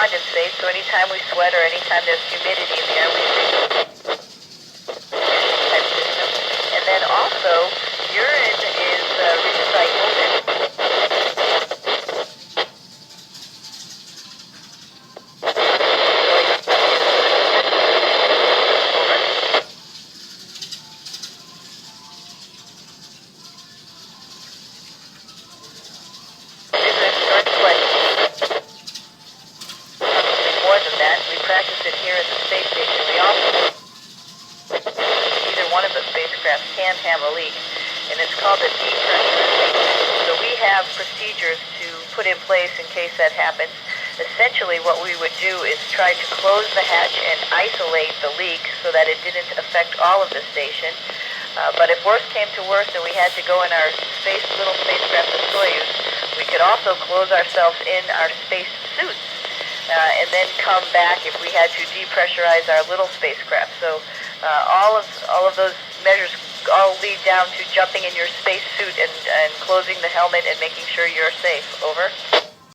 condensate, so anytime we sweat or anytime there's humidity in the air, we type system. And then also, urine is recycled. Practice it here at the space station. We also, either one of the spacecraft can have a leak, and it's called a depressurization. So we have procedures to put in place in case that happens. Essentially, what we would do is try to close the hatch and isolate the leak so that it didn't affect all of the station. But if worse came to worse and we had to go in our little spacecraft, the Soyuz, we could also close ourselves in our space suits. And then come back if we had to depressurize our little spacecraft. So all of those measures all lead down to jumping in your space suit and closing the helmet and making sure you're safe. Over.